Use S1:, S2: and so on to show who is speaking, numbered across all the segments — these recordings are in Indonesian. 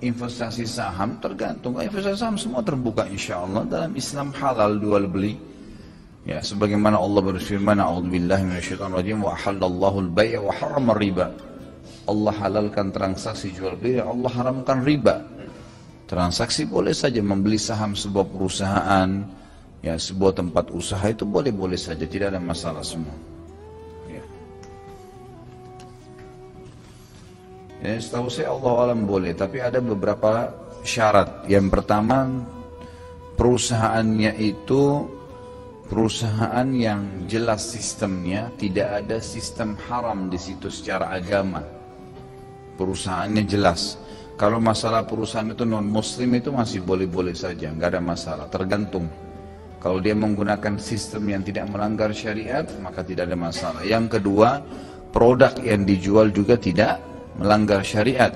S1: investasi saham tergantung. Investasi saham semua terbuka insya Allah. Dalam Islam halal jual beli. Ya, sebagaimana Allah berfirman, A'udzubillahi minasyaitonirrajim, wa halallahu al-bai' wa harrama riba. Allah halalkan transaksi jual beli, Allah haramkan riba. Transaksi boleh saja, membeli saham sebuah perusahaan, ya sebuah tempat usaha itu boleh-boleh saja, tidak ada masalah semua. Ya. Ya, setahu saya Allah alam boleh, tapi ada beberapa syarat. Yang pertama, perusahaannya itu perusahaan yang jelas sistemnya, tidak ada sistem haram di situ secara agama. Perusahaannya jelas. Kalau masalah perusahaan itu non muslim itu masih boleh-boleh saja, nggak ada masalah, tergantung. Kalau dia menggunakan sistem yang tidak melanggar syariat, maka tidak ada masalah. Yang kedua, produk yang dijual juga tidak melanggar syariat.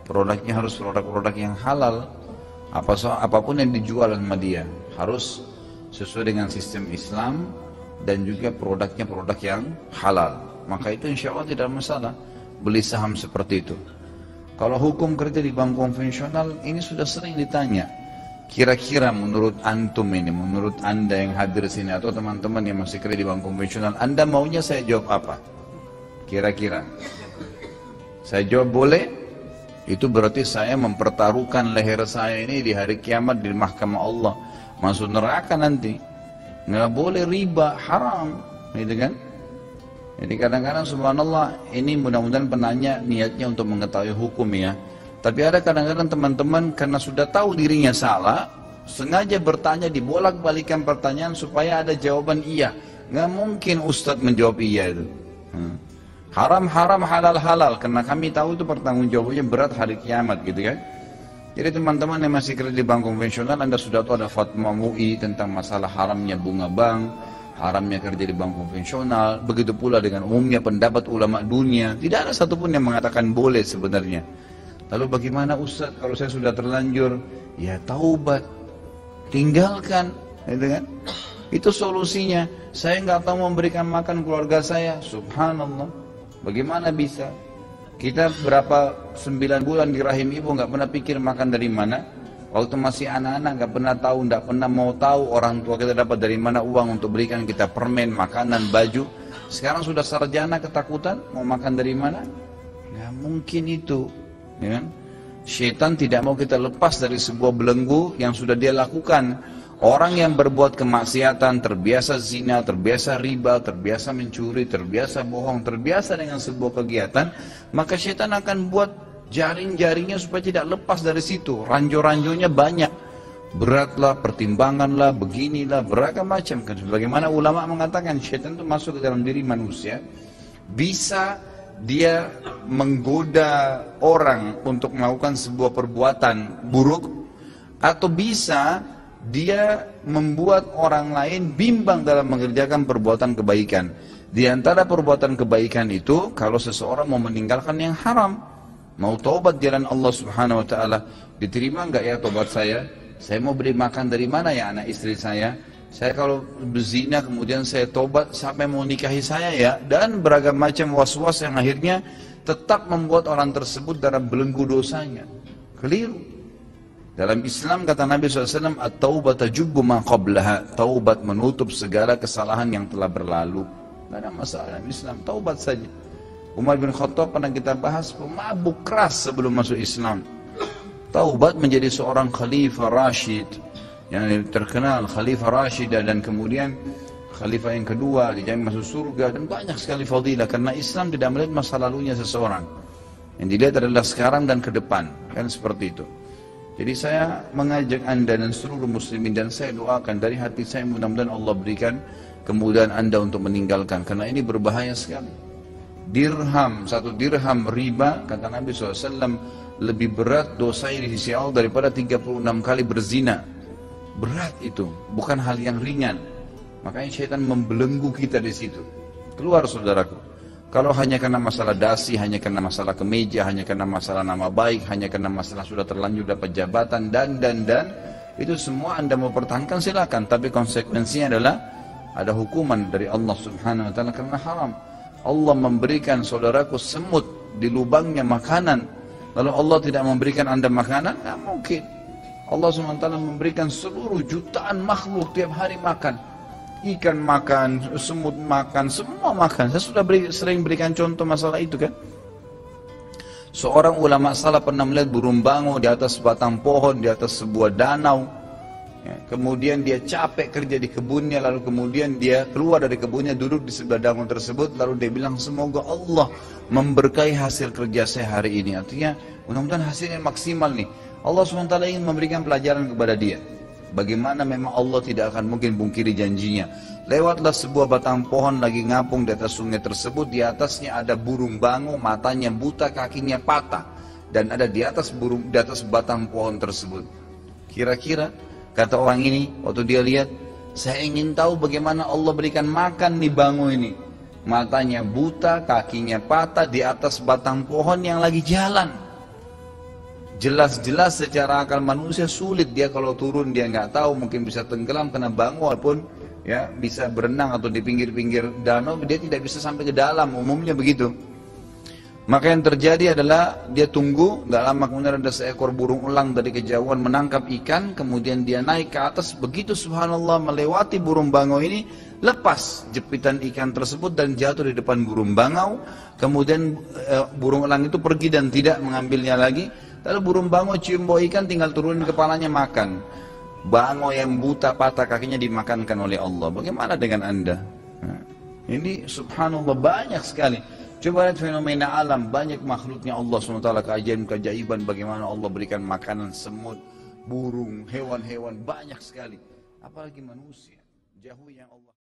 S1: Produknya harus produk-produk yang halal. Apapun yang dijual sama dia harus sesuai dengan sistem Islam dan juga produknya produk yang halal. Maka itu insya Allah tidak ada masalah beli saham seperti itu. Kalau hukum kerja di bank konvensional ini sudah sering ditanya. Kira-kira menurut antum ini, menurut anda yang hadir sini atau teman-teman yang masih kerja di bank konvensional, anda maunya saya jawab apa? Kira-kira. Saya jawab boleh, itu berarti saya mempertaruhkan leher saya ini di hari kiamat di mahkamah Allah. Masuk neraka nanti. Nggak boleh riba, haram. Gitu kan? Jadi kadang-kadang subhanallah, ini mudah-mudahan penanya niatnya untuk mengetahui hukum ya. Tapi ada kadang-kadang teman-teman karena sudah tahu dirinya salah, sengaja bertanya, dibolak-balikan pertanyaan supaya ada jawaban iya. Nggak mungkin Ustadz menjawab iya itu. Haram-haram, halal-halal, karena kami tahu itu pertanggungjawabannya berat hari kiamat gitu kan. Jadi teman-teman yang masih kerja di bank konvensional, anda sudah tahu ada fatwa MUI tentang masalah haramnya bunga bank, haramnya kerja di bank konvensional, begitu pula dengan umumnya pendapat ulama dunia. Tidak ada satupun yang mengatakan boleh sebenarnya. Lalu bagaimana Ustaz kalau saya sudah terlanjur? Ya taubat, tinggalkan, gitu kan? Itu solusinya. Saya nggak tahu memberikan makan keluarga saya, subhanallah. Bagaimana bisa? Kita berapa 9 bulan di rahim ibu nggak pernah pikir makan dari mana. Waktu masih anak-anak nggak pernah tahu, nggak pernah mau tahu orang tua kita dapat dari mana uang untuk berikan kita permen, makanan, baju. Sekarang sudah sarjana ketakutan mau makan dari mana? Nggak mungkin itu. Ya kan? Syaitan tidak mau kita lepas dari sebuah belenggu yang sudah dia lakukan. Orang yang berbuat kemaksiatan, terbiasa zina, terbiasa riba, terbiasa mencuri, terbiasa bohong, terbiasa dengan sebuah kegiatan, maka syaitan akan buat jaring-jaringnya supaya tidak lepas dari situ. Ranjau-ranjaunya banyak. Beratlah, pertimbanganlah, beginilah, beragam macam. Bagaimana ulama mengatakan syaitan itu masuk ke dalam diri manusia, bisa dia menggoda orang untuk melakukan sebuah perbuatan buruk, atau bisa dia membuat orang lain bimbang dalam mengerjakan perbuatan kebaikan. Di antara perbuatan kebaikan itu, kalau seseorang mau meninggalkan yang haram, mau taubat jalan Allah subhanahu wa ta'ala, diterima enggak ya taubat saya? Saya mau beri makan dari mana ya anak istri saya? Saya kalau berzina kemudian saya taubat, siapa yang mau nikahi saya ya? Dan beragam macam was-was yang akhirnya tetap membuat orang tersebut dalam belenggu dosanya. Keliru. Dalam Islam kata Nabi SAW, at-taubat tajubbu ma qablaha. Taubat menutup segala kesalahan yang telah berlalu. Tidak ada masalah dalam Islam, taubat saja. Umar bin Khattab pernah kita bahas, pemabuk keras sebelum masuk Islam. Taubat menjadi seorang khalifah Rashid, yang terkenal khalifah Rashid, dan kemudian khalifah yang kedua dijamin masuk surga, dan banyak sekali fadilah karena Islam tidak melihat masa lalunya seseorang. Yang dilihat adalah sekarang dan ke depan, kan seperti itu. Jadi saya mengajak anda dan seluruh muslimin, dan saya doakan dari hati saya, mudah-mudahan Allah berikan kemudahan anda untuk meninggalkan, karena ini berbahaya sekali. Dirham, 1 dirham riba, kata Nabi SAW, lebih berat dosanya di sisi Allah daripada 36 kali berzina. Berat itu, bukan hal yang ringan. Makanya syaitan membelenggu kita di situ. Keluar saudaraku. Kalau hanya karena masalah dasi, hanya karena masalah kemeja, hanya karena masalah nama baik, hanya karena masalah sudah terlanjur dapat jabatan, dan, itu semua anda mau pertahankan silakan. Tapi konsekuensinya adalah ada hukuman dari Allah subhanahu wa ta'ala karena haram. Allah memberikan saudaraku semut di lubangnya makanan. Lalu Allah tidak memberikan Anda makanan? Nggak mungkin. Allah SWT memberikan seluruh jutaan makhluk tiap hari makan. Ikan makan, semut makan, semua makan. Saya sudah sering berikan contoh masalah itu kan. Seorang ulama salaf pernah melihat burung bango di atas batang pohon, di atas sebuah danau. Ya, kemudian dia capek kerja di kebunnya, lalu kemudian dia keluar dari kebunnya, duduk di sebelah danau tersebut, lalu dia bilang, semoga Allah memberkahi hasil kerja saya hari ini. Artinya, mudah-mudahan hasilnya maksimal nih. Allah SWT ingin memberikan pelajaran kepada dia. Bagaimana memang Allah tidak akan mungkin pungkiri janjinya. Lewatlah sebuah batang pohon lagi ngapung di atas sungai tersebut. Di atasnya ada burung bango, matanya buta, kakinya patah. Dan ada di atas batang pohon tersebut. Kira-kira, kata orang ini, waktu dia lihat, saya ingin tahu bagaimana Allah berikan makan nih bango ini. Matanya buta, kakinya patah di atas batang pohon yang lagi jalan. Jelas-jelas secara akal manusia sulit, dia kalau turun dia nggak tahu, mungkin bisa tenggelam kena bango, walaupun ya bisa berenang atau di pinggir-pinggir danau dia tidak bisa sampai ke dalam, umumnya begitu. Maka yang terjadi adalah dia tunggu, nggak lama kemudian ada seekor burung elang dari kejauhan menangkap ikan, kemudian dia naik ke atas, begitu subhanallah melewati burung bango ini, lepas jepitan ikan tersebut dan jatuh di depan burung bangau. Kemudian burung elang itu pergi dan tidak mengambilnya lagi. Lalu burung bango cium bau ikan, tinggal turunin kepalanya makan. Bango yang buta patah kakinya dimakankan oleh Allah. Bagaimana dengan Anda? Nah, ini subhanallah banyak sekali. Coba lihat fenomena alam, banyak makhluknya Allah SWT, keajaiban bagaimana Allah berikan makanan semut, burung, hewan-hewan, banyak sekali. Apalagi manusia, jauh yang Allah.